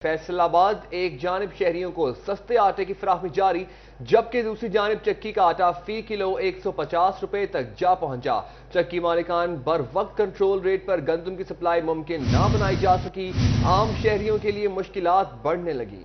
फैसलाबाद एक जानिब शहरियों को सस्ते आटे की फराहमी जारी, जबकि दूसरी जानिब चक्की का आटा फी किलो 150 रुपए तक जा पहुंचा। चक्की मालिकान बर वक्त कंट्रोल रेट पर गंदम की सप्लाई मुमकिन ना बनाई जा सकी, आम शहरियों के लिए मुश्किलात बढ़ने लगी।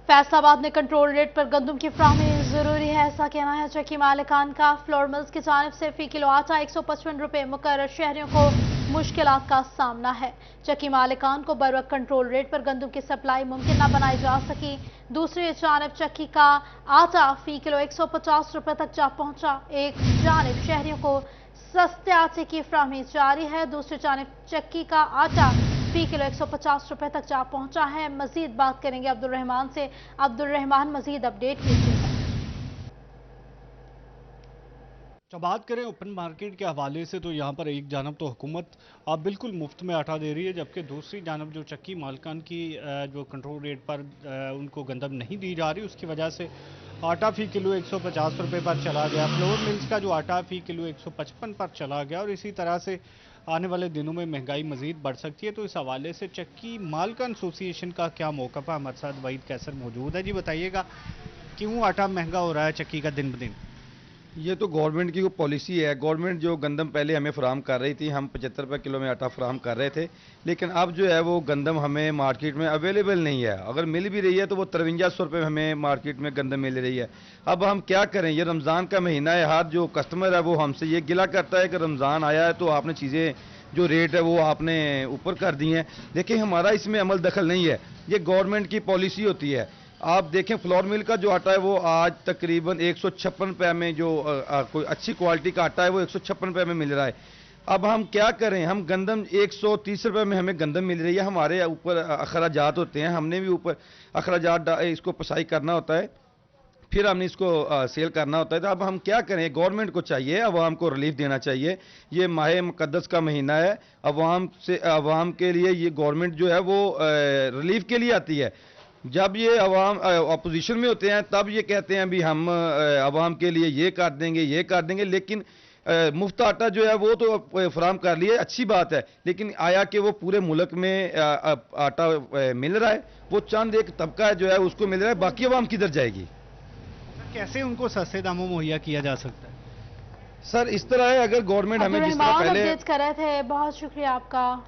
फैसलाबाद में कंट्रोल रेट पर गंदम की फराहमी जरूरी है, ऐसा कहना है चक्की मालिकान का। फ्लोर मिल्स की जानिब से फी किलो आटा 155 रुपए मुकर्रर, शहरियों को मुश्किलात का सामना है। चक्की मालिकान को बर वक्त कंट्रोल रेट पर गंदम की सप्लाई मुमकिन न बनाई जा सकी। दूसरी जानिब चक्की का आटा फी किलो 150 रुपए तक जा पहुंचा। एक जानिब शहरियों को सस्ते आटे की फराहमी जारी है, दूसरी जानिब चक्की का आटा फी किलो 150 रुपए तक जा पहुंचा है। मजीद बात करेंगे अब्दुल रहमान से। अब्दुल रहमान, मजीद अपडेट कीजिए। तो बात करें ओपन मार्केट के हवाले से, तो यहाँ पर एक जानब तो हुकूमत बिल्कुल मुफ्त में आटा दे रही है, जबकि दूसरी जानब जो चक्की मालकान की जो कंट्रोल रेट पर उनको गंदम नहीं दी जा रही, उसकी वजह से आटा फी किलो 150 रुपए पर चला गया। फ्लोर मिल्स का जो आटा फी किलो 155 पर चला गया, और इसी तरह से आने वाले दिनों में महंगाई मजीद बढ़ सकती है। तो इस हवाले से चक्की मालकान एसोसिएशन का क्या मौक़िफ़ है? हमारे साथ वहीद कैसर मौजूद है। जी बताइएगा, क्यों आटा महंगा हो रहा है चक्की का दिन ब दिन? ये तो गवर्नमेंट की पॉलिसी है। गवर्नमेंट जो गंदम पहले हमें फराहम कर रही थी, हम 75 रुपये किलो में आटा फराहम कर रहे थे, लेकिन अब जो है वो गंदम हमें मार्केट में अवेलेबल नहीं है। अगर मिल भी रही है तो वो 5300 रुपये हमें मार्केट में गंदम मिल रही है। अब हम क्या करें? ये रमज़ान का महीना है, हर जो कस्टमर है वो हमसे ये गिला करता है कि रमज़ान आया है तो आपने चीज़ें जो रेट है वो आपने ऊपर कर दी हैं। देखिए, हमारा इसमें अमल दखल नहीं है, ये गवर्नमेंट की पॉलिसी होती है। आप देखें, फ्लोर मिल का जो आटा है वो आज तकरीबन 156 रुपये में, जो कोई अच्छी क्वालिटी का आटा है वो 156 रुपये में मिल रहा है। अब हम क्या करें? हम गंदम 130 रुपये में हमें गंदम मिल रही है, हमारे ऊपर अखराजात होते हैं, हमने भी ऊपर अखराजात इसको पसाई करना होता है, फिर हमने इसको सेल करना होता है। तो अब हम क्या करें? गवर्नमेंट को चाहिए अवाम को रिलीफ देना चाहिए। ये माह मुक़द्दस का महीना है, अवाम के लिए ये गवर्नमेंट जो है वो रिलीफ के लिए आती है। जब ये अवाम अपोजिशन में होते हैं तब ये कहते हैं भी हम अवाम के लिए ये कर देंगे, लेकिन मुफ्त आटा जो है वो तो फराहम कर लिए, अच्छी बात है, लेकिन आया कि वो पूरे मुल्क में आटा मिल रहा है, वो चंद एक तबका जो है उसको मिल रहा है, बाकी अवाम किधर जाएगी? कैसे उनको सस्ते दामों मुहैया किया जा सकता है? सर, इस तरह है, अगर गवर्नमेंट हमें जिस तरह पहले कर रहे थे। बहुत शुक्रिया आपका।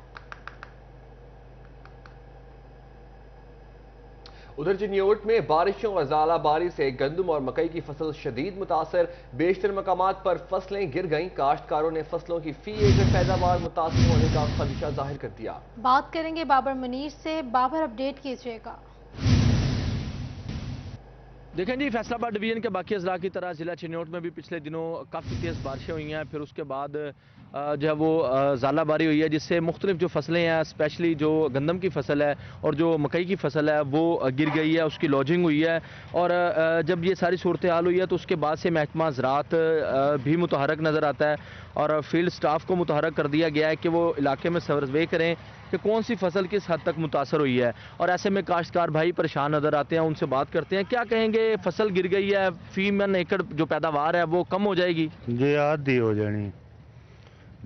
उधर चिन्योट में बारिशों और ज़ालाबारी से गंदम और मकई की फसल शदीद मुतासर, बेशतर मकामात पर फसलें गिर गईं। काश्तकारों ने फसलों की फी एकड़ पैदावार मुतासर होने का खदशा जाहिर कर दिया। बात करेंगे बाबर मुनीर से। बाबर, अपडेट कीजिएगा। देखें जी, फैसलाबाद डिवीजन के बाकी अजला की तरह ज़िला चिन्योट में भी पिछले दिनों काफ़ी तेज़ बारिशें हुई हैं, फिर उसके बाद जो है वो ज़ालाबारी हुई है, जिससे मुख्तलिफ जो फसलें हैं, स्पेशली जो गंदम की फसल है और जो मकई की फसल है वो गिर गई है, उसकी लॉजिंग हुई है। और जब ये सारी सूरत हाल हुई है तो उसके बाद से महकमा ज़राअत भी मुतहरक नज़र आता है, और फील्ड स्टाफ को मुतहरक कर दिया गया है कि वो इलाके में सर्वे करें कि कौन सी फसल किस हद तक मुतासर हुई है। और ऐसे में काश्तकार भाई परेशान नज़र आते हैं, उनसे बात करते हैं। क्या कहेंगे? फसल गिर गई है, फी मन एकड़ जो पैदावार है वो कम हो जाएगी? जी, आधी हो जानी,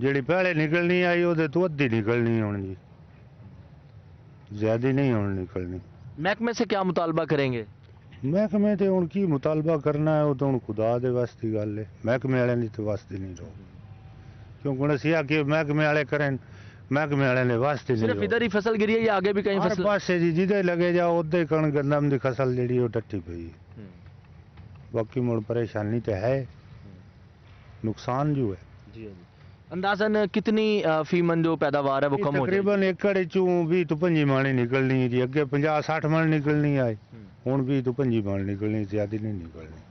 जी पहले निकलनी आई वो तो अद्धी निकलनी होनी जी, ज्यादा नहीं होनी निकलनी। महकमे से क्या मुतालबा करेंगे? महकमे तो उनकी मुतालबा करना है, वो तो खुदा दे वास की गल है, महकमे वाले की तो वास्ते नहीं रहो, क्योंकि असि आके महकमे वाले करें, महकमे वाले ने वास्ते नहीं। सिर्फ इधर ही फसल गिरी है या आगे भी कहीं फसल? पासे जी जिधे लगे जाओ उधे कण गंदम की फसल जी टट्टी पई है, बाकी मुड़ परेशानी तो है, नुकसान जो है। जी, अंदाजन कितनी फी मन जो पैदावार है वो कम हो जाएगी? तकरीबन एकड़ चू 20 तो 25 माणी निकलनी है जी, अगे 50-60 माणी निकलनी है, हुण 20 तो 25 माणी निकलनी, ज्यादा नहीं निकलनी।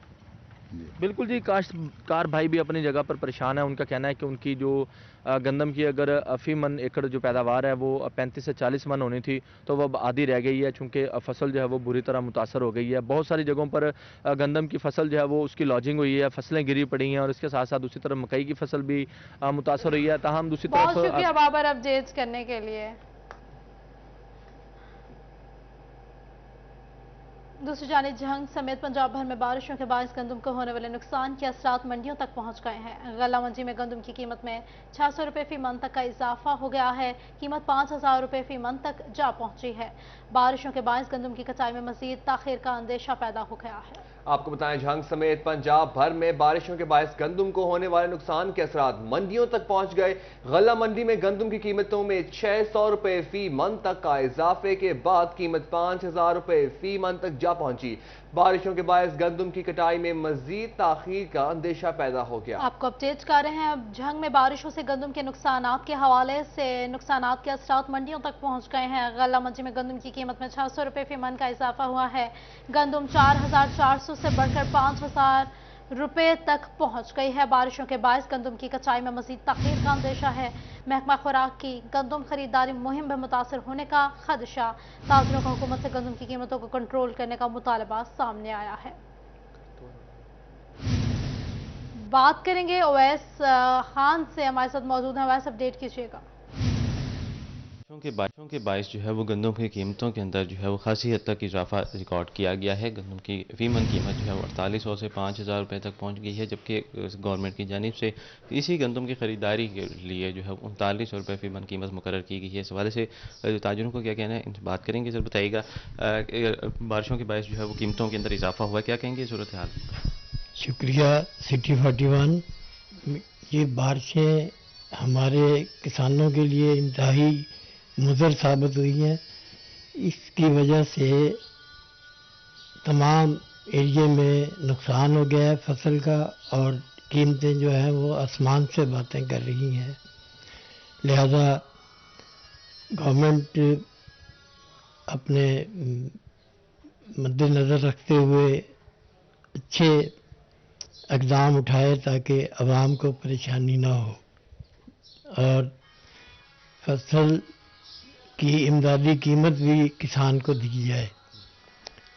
बिल्कुल जी, काश्तकार भाई भी अपनी जगह पर परेशान है। उनका कहना है कि उनकी जो गंदम की अगर फी मन एकड़ जो पैदावार है वो 35 से 40 मन होनी थी, तो वो अब आधी रह गई है, चूँकि फसल जो है वो बुरी तरह मुतासर हो गई है। बहुत सारी जगहों पर गंदम की फसल जो है वो उसकी लॉजिंग हुई है, फसलें गिरी पड़ी हैं, और इसके साथ साथ दूसरी तरफ मकई की फसल भी मुतासर हुई है। ताहम दूसरी तरफ बहुत शुक्रिया बाबर अपडेट्स करने के लिए। दूसरी जानिब जंग समेत पंजाब भर में बारिशों के बायस गंदम को होने वाले नुकसान के असरात मंडियों तक पहुंच गए हैं। गल्ला मंडी में गंदम की कीमत में 600 रुपये फी मन तक का इजाफा हो गया है। कीमत 5000 रुपये फी मन तक जा पहुंची है। बारिशों के बायस गंदम की कटाई में मजीद ताखीर का अंदेशा पैदा हो गया है। आपको बताएं, झंग समेत पंजाब भर में बारिशों के बायस गंदम को होने वाले नुकसान के असरात मंडियों तक पहुंच गए। गल्ला मंडी में गंदम की कीमतों में 600 रुपये फी मन तक का इजाफे के बाद कीमत 5000 रुपये फी मन तक जा पहुंची। बारिशों के बायस गंदम की कटाई में मजीद ताखीर का अंदेशा पैदा हो गया। आपको अपडेट कर रहे हैं। अब झंग में बारिशों से गंदम के नुकसानात के हवाले से नुकसानात के असरात मंडियों तक पहुंच गए हैं। गल्ला मंडी में गंदम की कीमत में 600 रुपये फी मन का इजाफा हुआ है। गंदम 4400 से बढ़कर 5000 रुपये तक पहुंच गई है। बारिशों के बायस गंदम की कटाई में मजीद ताखीर का अंदेशा है। महकमा खुराक की गंदम खरीदारी मुहिम में मुतासर होने का खदशा। ताजरों का हुकूमत से गंदम की कीमतों को कंट्रोल करने का मुतालबा सामने आया है। बात करेंगे ओवैस खान से, हमारे साथ मौजूद हैं। ओवैस, अपडेट कीजिएगा। बारिशों के बायस जो है वो गंदम की कीमतों के अंदर जो है वो खासी हद तक इजाफा रिकॉर्ड किया गया है। गंदम की फीमन कीमत जो है वो 4800 से 5000 रुपये तक पहुंच गई है, जबकि गवर्नमेंट की जानिब से इसी गंदम की ख़रीदारी के लिए जो है 3900 रुपये फीमन कीमत मुकर्रर की गई है। इस हवाले से ताजरों को क्या कहना है, इनसे बात करेंगे। सर बताइएगा, बारिशों के बायस जो है वो कीमतों के अंदर इजाफा हुआ, क्या कहेंगे सूरत हाल? शुक्रिया सिटी 41। ये बारिशें हमारे किसानों के लिए इंतहाई मुज़र साबित हुई हैं। इसकी वजह से तमाम एरिए में नुकसान हो गया है फसल का, और कीमतें जो हैं वो आसमान से बातें कर रही हैं। लिहाजा गवर्नमेंट अपने मद्देनज़र रखते हुए अच्छे इक़दाम उठाए ताकि आवाम को परेशानी ना हो, और फसल की इमदादी कीमत भी किसान को दी जाए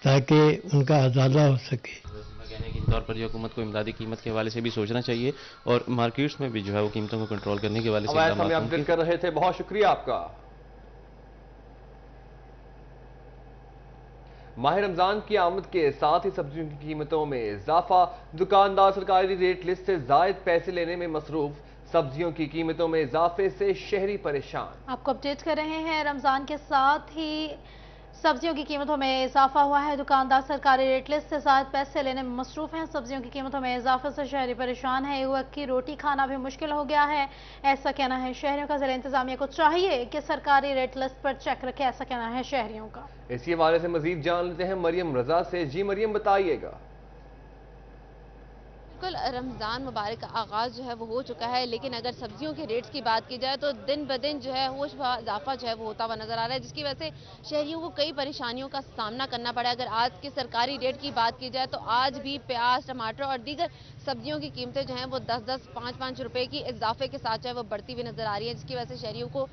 ताकि उनका आज़ादा हो सके। कहने के तौर पर हुकूमत को इमदादी कीमत के हवाले से भी सोचना चाहिए, और मार्केट्स में भी जो है वो कीमतों को कंट्रोल करने के हवाले से हमें अपडेट कर रहे थे। बहुत शुक्रिया आपका। माह रमजान की आमद के साथ ही सब्जियों की कीमतों में इजाफा। दुकानदार सरकारी रेट लिस्ट से जायद पैसे लेने में मसरूफ। सब्जियों की कीमतों में इजाफे से शहरी परेशान। आपको अपडेट कर रहे हैं। रमजान के साथ ही सब्जियों की कीमतों में इजाफा हुआ है। दुकानदार सरकारी रेट लिस्ट से जायद पैसे लेने में मसरूफ हैं। सब्जियों की कीमतों में इजाफे से शहरी परेशान है। एक वक्त की रोटी खाना भी मुश्किल हो गया है, ऐसा कहना है शहरियों का। जिला इंतजामिया को चाहिए कि सरकारी रेट लिस्ट पर चेक रखे, ऐसा कहना है शहरियों का। इसी हवाले से मजीद जान लेते हैं मरियम रजा से। जी मरियम, बताइएगा। बिल्कुल, रमज़ान मुबारक का आगाज़ जो है वो हो चुका है, लेकिन अगर सब्जियों के रेट्स की बात की जाए तो दिन ब दिन जो है वो इजाफा जो है वो होता हुआ नज़र आ रहा है, जिसकी वजह से शहरियों को कई परेशानियों का सामना करना पड़ा है। अगर आज के सरकारी रेट की बात की जाए तो आज भी प्याज, टमाटर और दीगर सब्जियों की कीमतें जो हैं वो 10-10, 5-5 रुपए की इजाफे के साथ जो है वो बढ़ती हुई नज़र आ रही है, जिसकी वजह से शहरियों को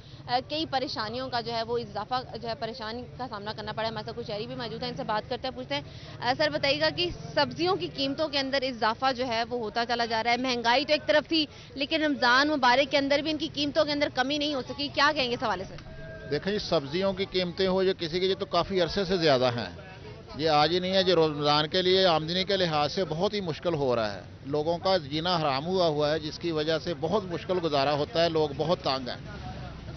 कई परेशानियों का जो है वो इजाफा जो है परेशानी का सामना करना पड़ा है। हमारे साथ कुछ शहरी भी मौजूद हैं, इनसे बात करते हैं, पूछते हैं। सर बताइएगा कि सब्जियों की कीमतों के अंदर इजाफा जो है वो होता चला जा रहा है। महंगाई तो एक तरफ थी, लेकिन रमजान मुबारक के अंदर भी इनकी कीमतों के अंदर कमी नहीं हो सकी, क्या कहेंगे इस हवाले से? देखें, ये सब्जियों की कीमतें हो जो किसी की तो काफ़ी अरसे से ज़्यादा हैं। ये आज ही नहीं है, जो रमज़ान के लिए आमदनी के लिहाज से बहुत ही मुश्किल हो रहा है। लोगों का जीना हराम हुआ है, जिसकी वजह से बहुत मुश्किल गुजारा होता है, लोग बहुत तंग हैं।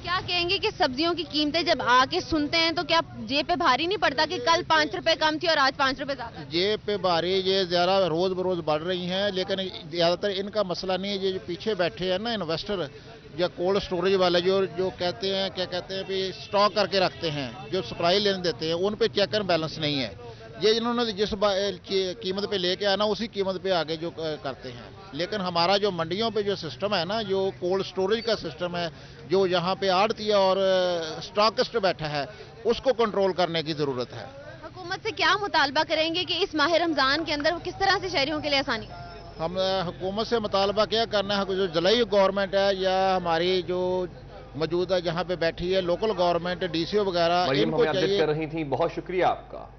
क्या कहेंगे कि सब्जियों की कीमतें जब आके सुनते हैं तो क्या जेब पे भारी नहीं पड़ता कि कल 5 रुपए कम थी और आज 5 रुपए ज्यादा? जेब पे भारी ये ज़्यादा रोज़ बरोज़ बढ़ रही हैं, लेकिन ज़्यादातर इनका मसला नहीं है। ये जो पीछे बैठे हैं ना इन्वेस्टर या कोल्ड स्टोरेज वाले जो कहते हैं, क्या कहते हैं भी स्टॉक करके रखते हैं, जो सप्लाई लेने देते हैं, उन पे चेक एंड बैलेंस नहीं है। ये जिन्होंने जिस कीमत पे लेके आना उसी कीमत पे आगे जो करते हैं। लेकिन हमारा जो मंडियों पे जो सिस्टम है ना, जो कोल्ड स्टोरेज का सिस्टम है, जो यहाँ पे आड़तिया और स्टॉकिस्ट बैठा है, उसको कंट्रोल करने की ज़रूरत है। हुकूमत से क्या मुतालबा करेंगे कि इस माह रमज़ान के अंदर किस तरह से शहरियों के लिए आसानी? हम हुकूमत से मुतालबा क्या करना है, जो ज़िलाई गवर्नमेंट है या हमारी जो मौजूदा जहाँ पे बैठी है लोकल गवर्नमेंट, DCO वगैरह, इनको चाहिए। कर रही थी, बहुत शुक्रिया आपका।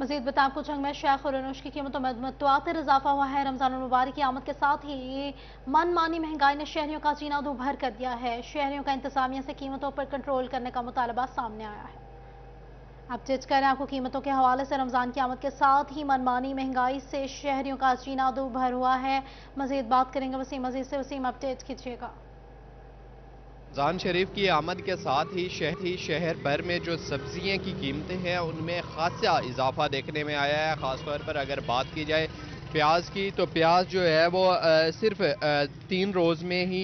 मजीद बताएं, आपको झंग में शेख और अनूश की कीमतों में मुतवातिर इजाफा हुआ है। रमजान मुबारक की आमद के साथ ही मनमानी महंगाई ने शहरियों का जीना दूभर कर दिया है। शहरियों का इंतजामिया से कीमतों पर कंट्रोल करने का मुतालबा सामने आया है। अपडेट करें आपको कीमतों के हवाले से। रमजान की आमद के साथ ही मनमानी महंगाई से शहरियों का जीना दूभर हुआ है। मजीद बात करेंगे वसीम मजीद से। वसीम, अपडेट कीजिएगा। रमजान शरीफ की आमद के साथ ही शहर भर में जो सब्जियां की कीमतें हैं उनमें खासा इजाफा देखने में आया है। खासतौर पर अगर बात की जाए प्याज की, तो प्याज जो है वो सिर्फ 3 रोज़ में ही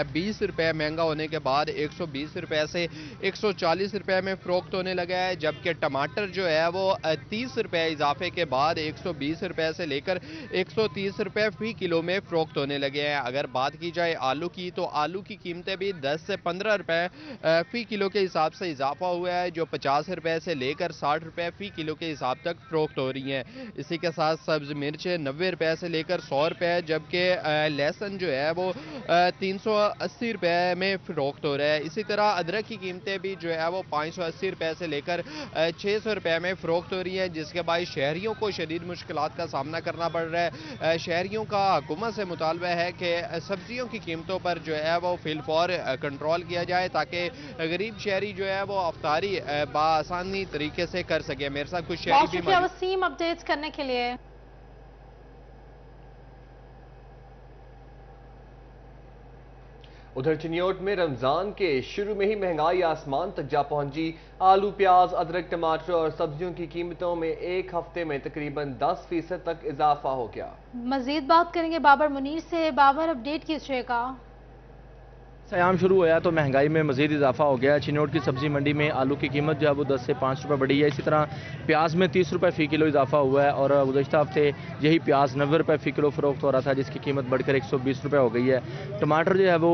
20 रुपये महंगा होने के बाद 120 रुपये से 140 रुपये में फ़रोख्त होने लगा है, जबकि टमाटर जो है वो 30 रुपये इजाफे के बाद 120 रुपये से लेकर 130 रुपये फ़ी किलो में फ़रोख्त होने लगे हैं। अगर बात की जाए आलू की, तो आलू की कीमतें भी 10 से 15 रुपये फ़ी किलो के हिसाब से इजाफा हुआ है, जो 50 रुपये से लेकर 60 रुपये फ़ी किलो के हिसाब तक फ़रोख्त हो रही हैं। इसी के साथ सब्ज़ मिर्च 90 रुपये से लेकर 100 रुपये, जबकि लहसुन जो है वो 380 रुपये में फ़रोख्त हो रहा है। इसी तरह अदरक की कीमतें भी जो है वो 580 रुपये से लेकर 600 रुपये में फ़रोख्त हो रही है, जिसके बाद शहरियों को शदीद मुश्किलात का सामना करना पड़ रहा है। शहरियों का हुकूमत से मुतालबा है कि सब्जियों की कीमतों पर जो है वो फिलफौर कंट्रोल किया जाए, ताकि गरीब शहरी जो है वो अफ्तारी बआसानी तरीके से कर सके। मेरे साथ कुछ शहरी भी वसीम अपडेट करने के लिए। उधर चिन्योट में रमजान के शुरू में ही महंगाई आसमान तक जा पहुंची। आलू, प्याज, अदरक, टमाटर और सब्जियों की कीमतों में एक हफ्ते में तकरीबन 10% तक इजाफा हो गया। मजीद बात करेंगे बाबर मुनीर से। बाबर, अपडेट कीजिएगा। सयाम शुरू हुआ तो महंगाई में मजीद इजाफा हो गया। चिन्योट की सब्जी मंडी में आलू की कीमत जो है वो 10 से 5 रुपये बढ़ी है। इसी तरह प्याज में 30 रुपये फ़ी किलो इजाफा हुआ है और गुज़श्ता हफ्ते यही प्याज 90 रुपये फ़ी किलो फ़रोख्त हो रहा था, जिसकी कीमत बढ़कर 120 रुपये हो गई है। टमाटर जो है वो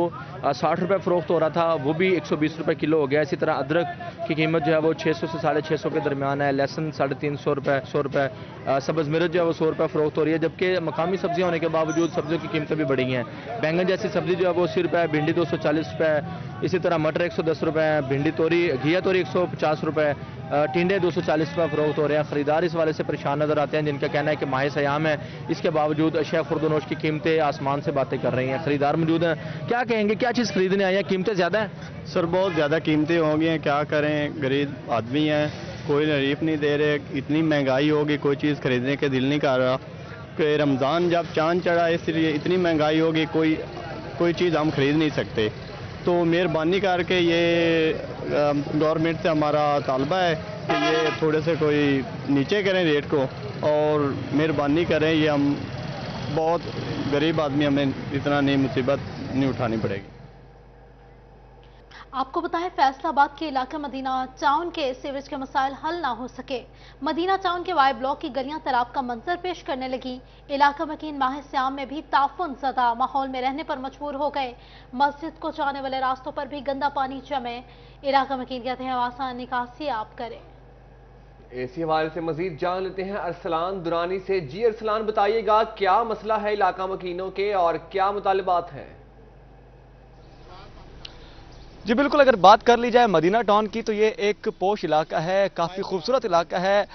60 रुपये फ़रोख्त हो रहा था, वो भी 120 रुपये किलो हो गया। इसी तरह अदरक की कीमत जो है वो 600 से 650 के दरमियान है। लहसुन 350 रुपये, 100 रुपये। सब्ज़ मिर्च जो है वो 100 रुपये फ़रोख्त हो रही है, जबकि मकामी सब्जियाँ होने के बावजूद सब्जियों की कीमतें भी बढ़ी हैं। बैंगन जैसी सब्जी जो है वो 80 रुपये, भिंडी 240 रुपये, इसी तरह मटर 110 रुपये, भिंडी तोरी, घिया तोरी 150 रुपये, टिंडे 240 रुपये फ़रोख्त हो रहे हैं। ख़रीदार इस वाले से परेशान नज़र आते हैं, जिनका कहना है कि माह सयाम है, इसके बावजूद अशिया खुर्दनोश की कीमतें आसमान से बातें कर रही हैं। ख़रीदार मौजूद हैं, क्या कहेंगे, क्या चीज़ खरीदने आए हैं? कीमतें ज़्यादा हैं सर, बहुत ज़्यादा कीमतें हो गई हैं, क्या करें, गरीब आदमी हैं, कोई रिलीफ नहीं दे रहे। इतनी महंगाई होगी, कोई चीज़ खरीदने के दिल नहीं कर रहा कि रमज़ान जब चांद चढ़ा, इसलिए इतनी महंगाई होगी, कोई चीज़ हम खरीद नहीं सकते। तो मेहरबानी करके ये गवर्नमेंट से हमारा तालबा है कि ये थोड़े से कोई नीचे करें रेट को, और मेहरबानी करें, ये हम बहुत गरीब आदमी, हमें इतना नहीं मुसीबत नहीं उठानी पड़ेगी। आपको बताएं, फैसलाबाद के इलाका मदीना टाउन के सीवरेज के मसाइल हल ना हो सके। मदीना टाउन के वाई ब्लॉक की गलियां तालाब का मंजर पेश करने लगी। इलाका मकीन माह स्याम में भी ताफुन ज़दा माहौल में रहने पर मजबूर हो गए। मस्जिद को जाने वाले रास्तों पर भी गंदा पानी जमे। इलाका मकीन कहते हैं आसान निकासी आप करें। इसी हवाले से मजीद जान लेते हैं अरसलान दुरानी से। जी अरसलान, बताइएगा क्या मसला है इलाका मकीनों के और क्या मुतालिबात हैं? जी बिल्कुल, अगर बात कर ली जाए मदीना टाउन की, तो ये एक पोश इलाका है, काफ़ी खूबसूरत इलाका है।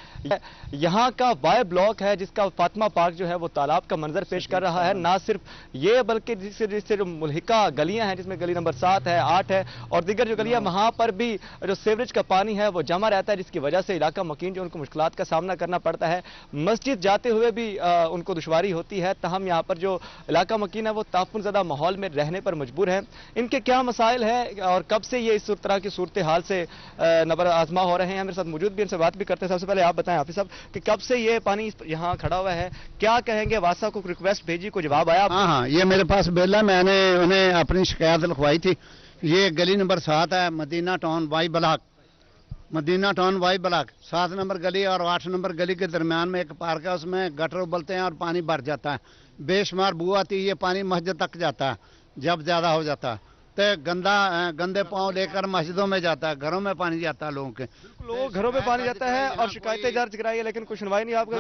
यहाँ का वाई ब्लॉक है, जिसका फातिमा पार्क जो है वो तालाब का मंजर पेश कर रहा है। ना सिर्फ ये, बल्कि जिससे जो मुल्हिका गलियाँ हैं, जिसमें गली नंबर 7 है, 8 है और दीगर जो गलियाँ, वहाँ पर भी जो सीवरेज का पानी है वो जमा रहता है, जिसकी वजह से इलाका मकीन जो उनको मुश्किलात का सामना करना पड़ता है। मस्जिद जाते हुए भी उनको दुश्वारी होती है। तहम यहाँ पर जो इलाका मकीन है वो ताफुन ज़दा माहौल में रहने पर मजबूर है। इनके क्या मसाइल है और कब से ये इस तरह की सूरत हाल से नबर आजमा हो रहे हैं, मेरे साथ मौजूद भी, इनसे बात भी करते हैं। सबसे पहले आप बताएं हाफिज साहब कि कब से ये पानी यहाँ खड़ा हुआ है, क्या कहेंगे? वासा को रिक्वेस्ट भेजी, कोई जवाब आया? हाँ, ये मेरे पास बिल है, मैंने उन्हें अपनी शिकायत लिखवाई थी। ये गली नंबर 7 है, Madina Town Y block, Madina Town Y block 7 number गली और 8 नंबर गली के दरमियान में एक पार्क है, उसमें गटर उबलते हैं और पानी भर जाता है, बेशुमार बू आती है। ये पानी मस्जिद तक जाता है जब ज्यादा हो जाता है, तो गंदे पाँव लेकर मस्जिदों में जाता है, घरों में पानी जाता है लोगों के। लोग घरों में पानी जाता है और शिकायतें दर्ज कराई है, लेकिन कोई सुनवाई नहीं आपका?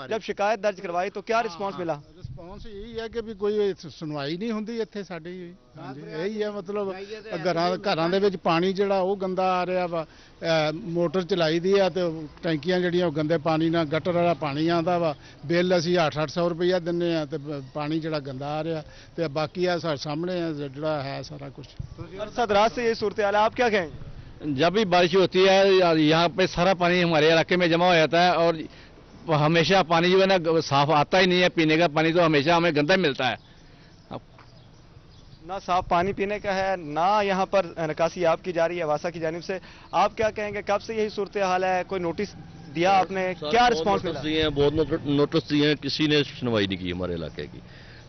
जब शिकायत दर्ज करवाई तो क्या रिस्पांस मिला? रिस्पांस यही है कि भी कोई सुनवाई नहीं ਹੁੰਦੀ ਇੱਥੇ ਸਾਡੀ। ਹਾਂਜੀ, ਇਹੀ ਹੈ ਮਤਲਬ ਘਰਾਂ ਦੇ ਵਿੱਚ ਪਾਣੀ ਜਿਹੜਾ ਉਹ ਗੰਦਾ ਆ ਰਿਹਾ ਵਾ। ਮੋਟਰ ਚਲਾਈ ਦੀ ਆ ਤੇ ਟੈਂਕੀਆਂ ਜਿਹੜੀਆਂ ਉਹ ਗੰਦੇ ਪਾਣੀ ਨਾਲ, ਗਟਰ ਵਾਲਾ ਪਾਣੀ ਆਉਂਦਾ ਵਾ। ਬਿੱਲ ਅਸੀਂ 800 ਰੁਪਈਆ ਦਿੰਨੇ ਆ ਤੇ ਪਾਣੀ ਜਿਹੜਾ ਗੰਦਾ ਆ ਰਿਹਾ। ਤੇ ਬਾਕੀ ਆ ਸਾਡੇ ਸਾਹਮਣੇ ਜਿਹੜਾ ਹੈ ਸਾਰਾ ਕੁਝ। अरसद रात से ये सूरत हाल है, आप क्या कहेंगे? जब भी बारिश होती है यहाँ पे सारा पानी हमारे इलाके में जमा हो जाता है और हमेशा पानी जो है ना साफ आता ही नहीं है। पीने का पानी तो हमेशा हमें गंदा मिलता है। ना साफ पानी पीने का है, ना यहाँ पर निकासी आपकी जा रही है वासा की जानिब से। आप क्या कहेंगे, कब से यही सूरत हाल है? कोई नोटिस दिया आपने, क्या रिस्पॉन्स मिला? बहुत नोटिस दिए हैं, किसी ने सुनवाई नहीं की हमारे इलाके की।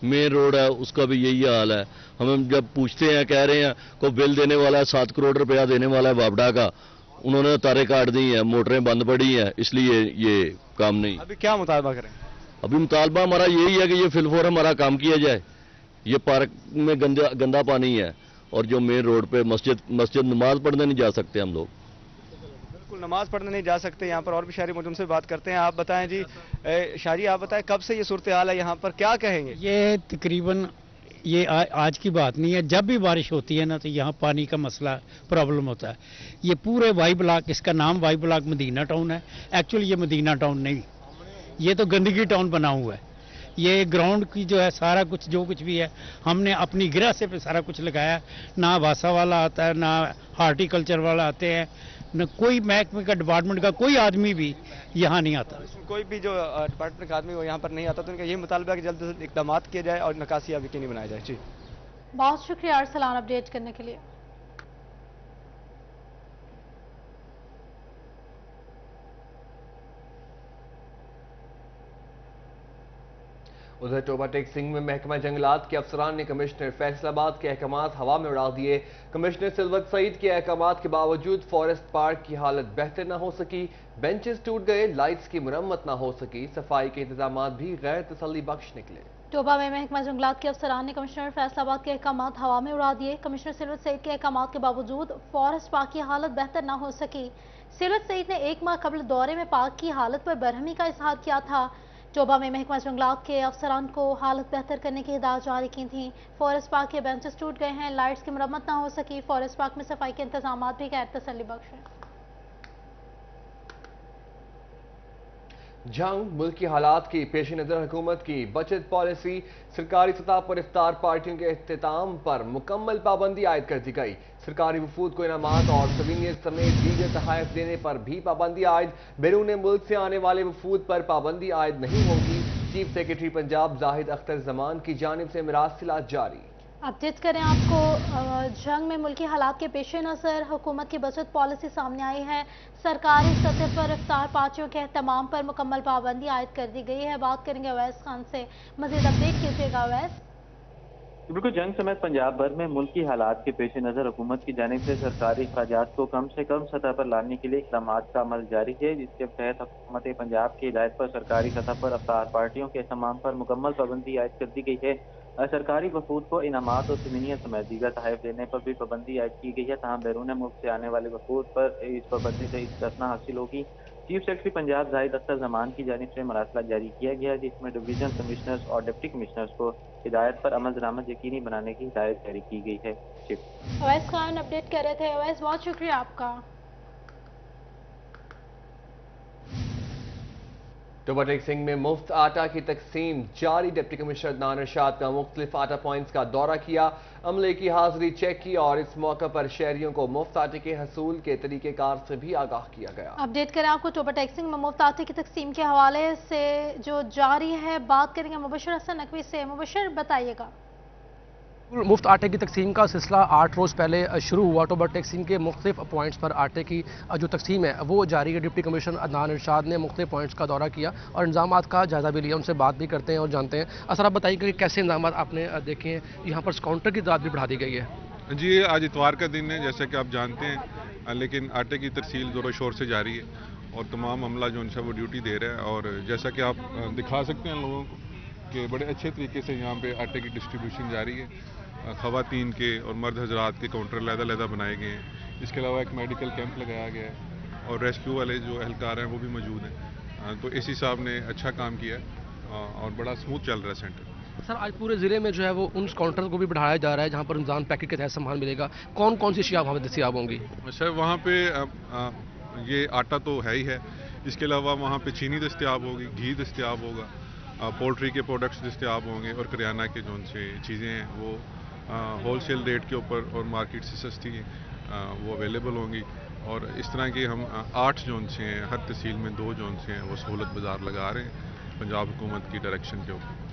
मेन रोड है उसका भी यही हाल है। हम जब पूछते हैं कह रहे हैं को बिल देने वाला है 7 करोड़ रुपया देने वाला है बाबडा का, उन्होंने तारे काट दी हैं, मोटरें बंद पड़ी हैं, इसलिए ये काम नहीं। अभी क्या मुतालबा करें? अभी मुतालबा हमारा यही है कि ये फिलफोर हमारा काम किया जाए। ये पार्क में गंदा पानी है और जो मेन रोड पे मस्जिद नमाज पढ़ने नहीं जा सकते हम लोग। बिल्कुल नमाज पढ़ने नहीं जा सकते। यहाँ पर और भी शहरी मौजूद, उनसे बात करते हैं। आप बताएं जी, शाहरी आप बताएं कब से ये सूरत हाल है यहाँ पर, क्या कहेंगे? ये तकरीबन ये आज की बात नहीं है। जब भी बारिश होती है ना तो यहाँ पानी का मसला प्रॉब्लम होता है। ये पूरे वाई ब्लॉक, इसका नाम वाई ब्लॉक मदीना टाउन है, एक्चुअली ये मदीना टाउन नहीं, ये तो गंदगी टाउन बना हुआ है। ये ग्राउंड की जो है सारा कुछ जो कुछ भी है हमने अपनी गिरह से पे सारा कुछ लगाया। ना वासा वाला आता है, ना हार्टिकल्चर वाला आते हैं, न कोई महकमे का डिपार्टमेंट का कोई आदमी भी यहाँ नहीं आता। कोई भी जो डिपार्टमेंट का आदमी वो यहाँ पर नहीं आता, तो उनका यही मुतालबा है कि जल्द से जल्द इक़दाम किए जाए और निकासी अब यकीनी बनाया जाए। जी बहुत शुक्रिया अरसलान अपडेट करने के लिए। उधर टोबा टेक सिंह में महकमा जंगलात के अफसरान ने कमिश्नर फैसलाबाद के अहकामात हवा में उड़ा दिए। कमिश्नर सिलवत सईद के अहकामात के बावजूद फॉरेस्ट पार्क की हालत बेहतर न हो सकी, बेंचेस टूट गए, लाइट्स की मुरम्मत न हो सकी, सफाई के इंतजाम भी गैर तसल्ली बख्श निकले। टोबा में महकमा जंगलात के अफसरान ने कमिश्नर फैसलाबाद के अहकामात हवा में उड़ा दिए। कमिश्नर सिलवत सईद के अहकामात के बावजूद फॉरेस्ट पार्क की हालत बेहतर न हो सकी। सिलवत सईद ने 1 माह कबल दौरे में पार्क की हालत पर बरहमी का इजहार किया था। टोबा में महकमा जंगलात के अफसरान को हालत बेहतर करने की हिदायत जारी की थी। फॉरेस्ट पार्क के बेंचेस टूट गए हैं, लाइट्स की मुरम्मत ना हो सकी, फॉरेस्ट पार्क में सफाई के इंतजाम भी गैर तसल्ली बख्श हैं। जंग मुल्क की हालात की पेश नज़र हुकूमत की बचत पॉलिसी, सरकारी सतह पर इफ्तार पार्टियों के अख्तिताम पर मुकम्मल पाबंदी आयद कर दी गई। सरकारी वफूद को इनामात और सवीनियत समेत दीगर तहाइफ देने पर भी पाबंदी आयद। बैरून मुल्क से आने वाले वफूद पर पाबंदी आयद नहीं होगी। चीफ सेक्रेटरी पंजाब जाहिद अख्तर जमान की जानिब से मरासिलात जारी। अपडेट करें आपको, जंग में मुल्की हालात के पेश नज़र हुकूमत की बचत पॉलिसी सामने आई है। सरकारी सतह पर इफ्तार पार्टियों के एहतमाम पर मुकम्मल पाबंदी आयद कर दी गई है। बात करेंगे अवैस खान से, मजीद अपडेट कीजिएगा अवैस। बिल्कुल, जंग समेत पंजाब भर में मुल्की हालात के पेश नज़र हुकूमत की जानिब से सरकारी अखराजात को कम से कम सतह पर लाने के लिए इक़दाम का अमल जारी है, जिसके तहत हुकूमत पंजाब की हिदायत पर सरकारी सतह पर इफ्तार पार्टियों के एहतमाम पर मुकम्मल पाबंदी आयद कर दी गई है। सरकारी वफूद को इनामात और समीनियत समेत दीगर तहफ़ देने पर भी पाबंदी आयद की गई है। तमाम बैरून मुल्क से आने वाले वफूद पर इस पाबंदी से इस्तिस्ना हासिल होगी। चीफ सेक्रेटरी पंजाब जाहिद अख्तर जमान की जानिब से मरासला जारी किया गया, जिसमें डिवीजन कमिश्नर्स और डिप्टी कमिश्नर्स को हिदायत पर अमल दरामद यकीनी बनाने की हिदायत जारी की गई है। अवैस खान अपडेट कर रहे थे। अवैस, बहुत शुक्रिया आपका। टोबा टेक सिंह में मुफ्त आटा की तकसीम जारी। डिप्टी कमिश्नर अदनान इरशाद का मुख्तलिफ आटा पॉइंट्स का दौरा किया, अमले की हाजिरी चेक की और इस मौके पर शहरियों को मुफ्त आटे के हसूल के तरीक़ेकार से भी आगाह किया गया। अपडेट करें आपको, टोबा टेक सिंह में मुफ्त आटे की तकसीम के हवाले से जो जारी है, बात करेंगे मुबशर हसन नकवी से। मुबशर, बताइएगा। मुफ्त आटे की तकसीम का सिलसिला 8 रोज़ पहले शुरू हुआ। टोबा टेक सिंह के मुख्तलिफ पॉइंट्स पर आटे की जो तकसीम है वो जारी है। डिप्टी कमिश्नर अदनान इरशाद ने मुख्तलिफ पॉइंट्स का दौरा किया और इंतजामात का जायजा भी लिया, उनसे बात भी करते हैं और जानते हैं। असर आप बताइए कि कैसे इंतजामात आपने देखे हैं, यहाँ पर काउंटर की तादाद भी बढ़ा दी गई है। जी, आज इतवार का दिन है जैसे कि आप जानते हैं, लेकिन आटे की तरसील ज़ोर शोर से जारी है और तमाम अमला जो उनसे वो ड्यूटी दे रहा है। और जैसा कि आप दिखा सकते हैं लोगों को कि बड़े अच्छे तरीके से यहाँ पे आटे की डिस्ट्रीब्यूशन जारी है। ख़वातीन के और मर्द हजरात के काउंटर अलग-अलग बनाए गए हैं। इसके अलावा एक मेडिकल कैंप लगाया गया है और रेस्क्यू वाले जो एहलकार हैं वो भी मौजूद हैं। तो एसी साहब ने अच्छा काम किया है और बड़ा स्मूथ चल रहा है सेंटर। सर, आज पूरे ज़िले में जो है वो उन काउंटर को भी बढ़ाया जा रहा है जहाँ पर रमज़ान पैकेट के तहत सामान मिलेगा। कौन कौन सी अशिया वहाँ पर दस्तियाब होंगी? अच्छा, वहाँ पे ये आटा तो है ही है, इसके अलावा वहाँ पे चीनी दस्तियाब होगी, घी दस्तियाब होगा, पोल्ट्री के प्रोडक्ट्स दस्तियाब होंगे और करियाना के जो उनसे चीज़ें हैं वो होलसेल रेट के ऊपर और मार्केट से सस्ती वो अवेलेबल होंगी। और इस तरह की हम 8 जोन से हैं, हर तहसील में 2 जोन से हैं, वो सहूलत बाज़ार लगा रहे हैं पंजाब हुकूमत की डायरेक्शन के ऊपर।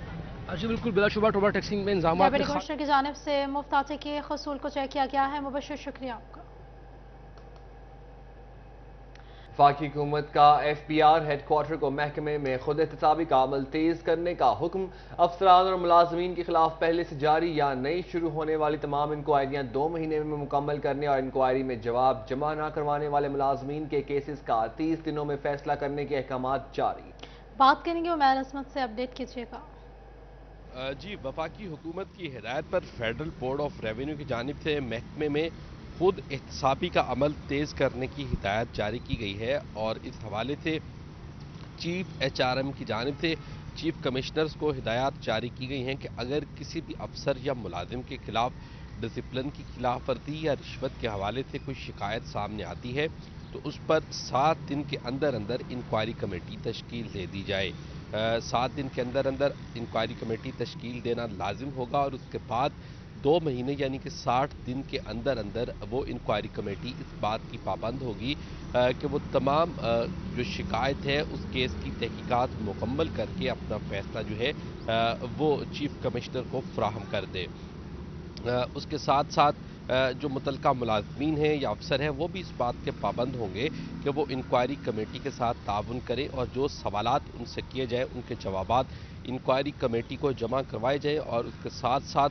अच्छा, बिल्कुल बिलाशुबा टोबा टैक्सिंग में इंतजाम कमिश्नर की जानिब से मुफ्त आटे के हसूल को चेक किया गया है। मुबशर, शुक्रिया आपका। वफाकी हुकूमत का FPR हेडक्वार्टर को महकमे में खुद एहतसाबी का अमल तेज करने का हुक्म। अफसरान और मुलाजमीन के खिलाफ पहले से जारी या नई शुरू होने वाली तमाम इंक्वायरियां 2 महीने में मुकम्मल करने और इंक्वायरी में जवाब जमा न करवाने वाले मुलाजमीन के केसेस का 30 दिनों में फैसला करने के अहकामात जारी। बात करेंगे उमैर असमत से, अपडेट कीजिएगा। जी, वफाकी हुकूमत की हिदायत पर फेडरल बोर्ड ऑफ रेवेन्यू की जानिब से महकमे में खुद एहतसाबी का अमल तेज़ करने की हिदायत जारी की गई है। और इस हवाले से चीफ HRM की जानिब से चीफ कमिश्नर्स को हिदायत जारी की गई हैं कि अगर किसी भी अफसर या मुलाजिम के खिलाफ डिसिप्लिन की खिलाफ वर्जी या रिश्वत के हवाले से कोई शिकायत सामने आती है तो उस पर 7 दिन के अंदर अंदर इंक्वायरी कमेटी तश्कील दे दी जाए। 7 दिन के अंदर अंदर इंक्वायरी कमेटी तश्कील देना लाजिम होगा और उसके बाद 2 महीने यानी कि 60 दिन के अंदर अंदर वो इंक्वायरी कमेटी इस बात की पाबंद होगी कि वो तमाम जो शिकायत है उस केस की तहकीकात मुकम्मल करके अपना फैसला जो है वो चीफ कमिश्नर को फराहम कर दे। उसके साथ साथ जो मुतलका मुलाजमीन हैं या अफसर हैं वो भी इस बात के पाबंद होंगे कि वो इंक्वायरी कमेटी के साथ ताउन करें और जो सवालात उनसे किए जाए उनके जवाबात इंक्वायरी कमेटी को जमा करवाए जाएँ और उसके साथ साथ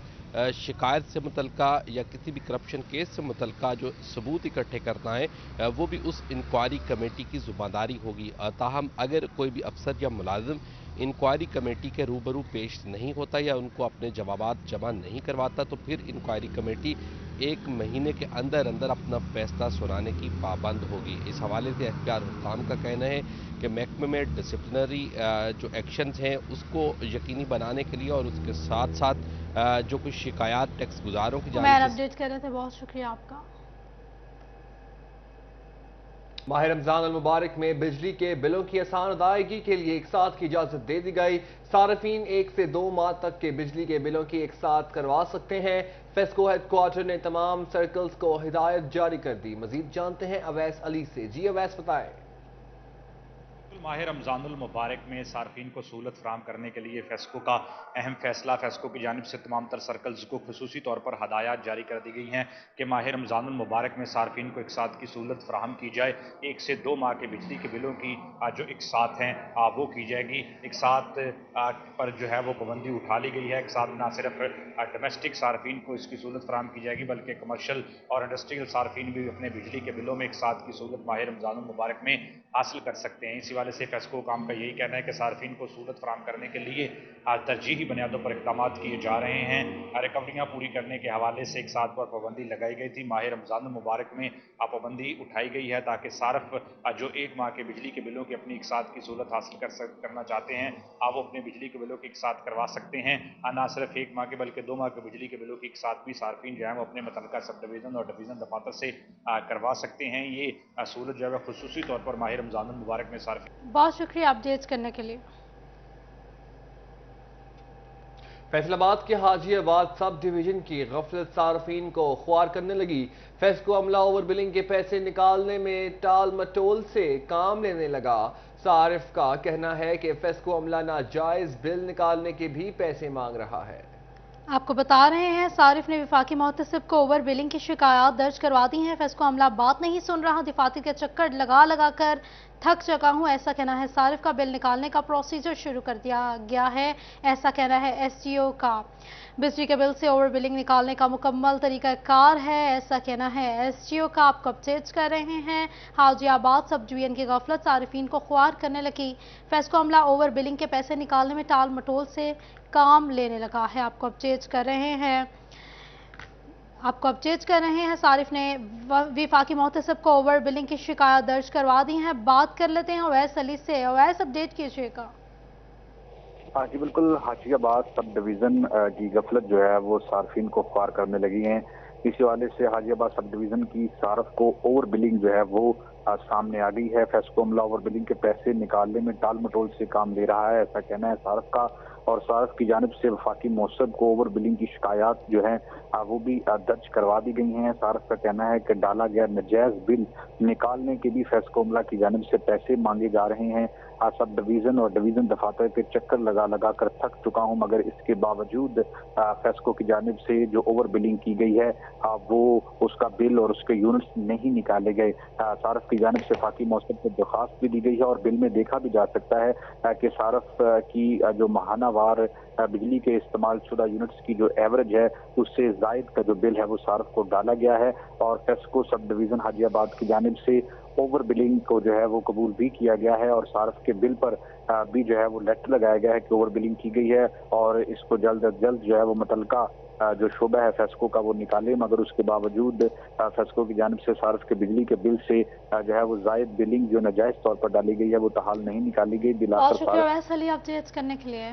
शिकायत से मुतलका या किसी भी करप्शन केस से मुतलका जो सबूत इकट्ठे करना है वो भी उस इंक्वायरी कमेटी की ज़िम्मेदारी होगी। ताहम अगर कोई भी अफसर या मुलाजिम इंक्वायरी कमेटी के रूबरू पेश नहीं होता या उनको अपने जवाबात जमा नहीं करवाता तो फिर इंक्वायरी कमेटी 1 महीने के अंदर अंदर अपना फैसला सुनाने की पाबंद होगी। इस हवाले से FPR हुकाम का कहना है कि महकमे में डिसिप्लिनरी जो एक्शंस हैं उसको यकीनी बनाने के लिए और उसके साथ साथ जो कुछ शिकायत टैक्स गुजारों की मैं अपडेट कर रहे थे, बहुत शुक्रिया आपका। माह रमजान अल मुबारक में बिजली के बिलों की आसान अदायगी के लिए एक साथ की इजाजत दे दी गई। सार्फिन 1 से 2 माह तक के बिजली के बिलों की एक साथ करवा सकते हैं। फेस्को हेडक्वार्टर ने तमाम सर्कल्स को हिदायत जारी कर दी। मजीद जानते हैं अवैस अली से। जी अवैस, बताएं। माह रमज़ानुल मुबारक में सार्फिन को सहूलत फराहम करने के लिए फेस्को का अहम फैसला। फेस्को की जानिब से तमाम तर सर्कल्स को खुसूसी तौर पर हदायत जारी कर दी गई हैं कि माह रमज़ानुल मुबारक में सार्फिन को एक साथ की सहूलत फराहम की जाए। 1 से 2 माह के बिजली के बिलों की जो एक साथ हैं वो की जाएगी। एक साथ पर जो है वो पाबंदी उठा ली गई है। एक साथ न सिर्फ डोमेस्टिक सार्फिन को इसकी सहूलत फराहम की जाएगी बल्कि कमर्शल और इंडस्ट्रियल सार्फिन भी अपने बिजली के बिलों में एक साथ की सहूलत माह रमज़ानुल मुबारक में हासिल कर सकते हैं। इसी वाले से फेस्को काम का यही कहना है कि सार्फिन को सहूलत फराहम करने के लिए तरजीही बुनियादों पर इक़दाम किए जा रहे हैं। रिकवरियाँ पूरी करने के हवाले से एक साथ पर पाबंदी लगाई गई थी। माह रमज़ान मुबारक में पाबंदी उठाई गई है ताकि सार्फ जो 1 माह के बिजली के बिलों की अपनी एक साथ की सहूलत हासिल करना चाहते हैं वो अपने बिजली के बिलों की एक साथ करवा सकते हैं। न सिर्फ 1 माह के बल्कि 2 माह के बिजली के बिलों की एक साथ भी सार्फिन जो है वो अपने मुतल्लिका सब डिवीज़न और डिवीज़न दफातर से करवा सकते हैं। ये सहूलत जो है खुसूसी तौर पर माह रमज़ान मुबारक में सार्फिन। बहुत शुक्रिया अपडेट्स करने के लिए। फैसलाबाद के हाजीआबाद सब डिवीजन की गफलत सार्फिन को ख्वार करने लगी। फेस्को अमला ओवर बिलिंग के पैसे निकालने में टाल मटोल से काम लेने लगा। सारिफ का कहना है कि फेस्को अमला नाजायज बिल निकालने के भी पैसे मांग रहा है। आपको बता रहे हैं सारिफ ने वफाकी मोहतसिब को ओवर बिलिंग की शिकायत दर्ज करवा दी है। फेस्को अमला बात नहीं सुन रहा, दिफाती के चक्कर लगा लगा कर थक चुका हूं, ऐसा कहना है सारिफ का। बिल निकालने का प्रोसीजर शुरू कर दिया गया है, ऐसा कहना है SGO का। बिजली के बिल से ओवर बिलिंग निकालने का मुकम्मल तरीकाकार है, ऐसा कहना है SGO का। आप कब चेंज कर रहे हैं। हाजीआबाद सब डिवीजन की गफलत सारिफिन को ख्वार करने लगी। फेस्को अमला ओवर बिलिंग के पैसे निकालने में टाल मटोल से काम लेने लगा है। आपको अब चेंज कर रहे हैं, सारिफ ने वफाकी मोहतसिब को ओवर बिलिंग की शिकायत दर्ज करवा दी है। बात कर लेते हैं अवैस अली से। अवैस, अपडेट कीजिएगा। हाँ जी बिल्कुल, हाजीआबाद सब डिवीज़न की गफलत जो है वो सार्फिन को ख्वार करने लगी हैं। इसी हवाले से हाजीआबाद सब डिवीज़न की सार्फ को ओवर बिलिंग जो है वो सामने आ गई है। फेस्को अमला ओवर बिलिंग के पैसे निकालने में टाल मटोल से काम ले रहा है, ऐसा कहना है सार्फ का। اور صارف کی جانب سے وفاقی موصب کو اوور بلنگ کی شکایات جو ہیں وہ بھی درج کروا دی گئی ہیں۔ صارف کا کہنا ہے کہ ڈالا گیا ناجائز بل نکالنے کے بھی فیسکو عملہ کی جانب سے پیسے مانگے جا رہے ہیں۔ سب ڈویژن اور ڈویژن دفاتر کے چکر لگا کر تھک چکا ہوں، مگر اس کے باوجود فیسکو کی جانب سے جو اوور بلنگ کی گئی ہے وہ اس کا بل اور اس کے یونٹس نہیں نکالے گئے۔ صارف کی جانب سے وفاقی موصب کو درخواست بھی دی گئی ہے اور بل میں دیکھا بھی جا سکتا ہے کہ صارف کی جو ماہانہ وار بجلی کے استعمال شدہ یونٹس کی جو ایوریج ہے اس سے زائد کا جو بل ہے وہ صارف کو ڈالا گیا ہے، اور فیسکو سب ڈویژن حاجی آباد کی جانب سے اوور بلنگ کو جو ہے وہ قبول بھی کیا گیا ہے، اور صارف کے بل پر بھی جو ہے وہ لیٹر لگایا گیا ہے کہ اوور بلنگ کی گئی ہے اور اس کو جلد از جلد جو ہے وہ متعلقہ جو شعبہ ہے فیسکو کا وہ نکالے، مگر اس کے باوجود فیسکو کی جانب سے صارف کے بجلی کے بل سے جو ہے وہ زائد بلنگ جو ناجائز طور پر ڈالی گئی ہے وہ تاحال نہیں نکالی گئی۔ بہت شکریہ ویس علی اپڈیٹس کرنے کے لیے۔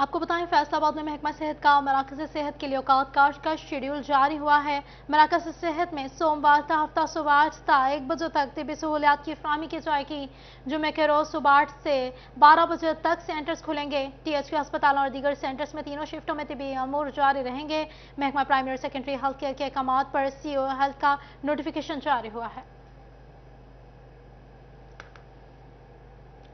آپ کو بتائیں فیصل آباد میں محکمہ صحت کا مراکز صحت کے لیے اوقات کاش کا شیڈیول جاری ہوا ہے۔ مراکز صحت میں سوموار تا ہفتہ صبح 8 تا 1 بجے تک طبی سہولیات کی فراہمی کی جائے گی۔ جمعے کے روز صبح 8 سے 12 بجے تک سینٹرز کھلیں گے۔ ٹی ایچ کے ہسپتالوں اور دیگر سینٹرز میں تینوں شفٹوں میں طبی امور جاری رہیں گے۔ محکمہ پرائمری اور سیکنڈری ہیلتھ کیئر کے احکامات پر سی او ہیلتھ کا نوٹیفیکیشن جاری ہوا ہے۔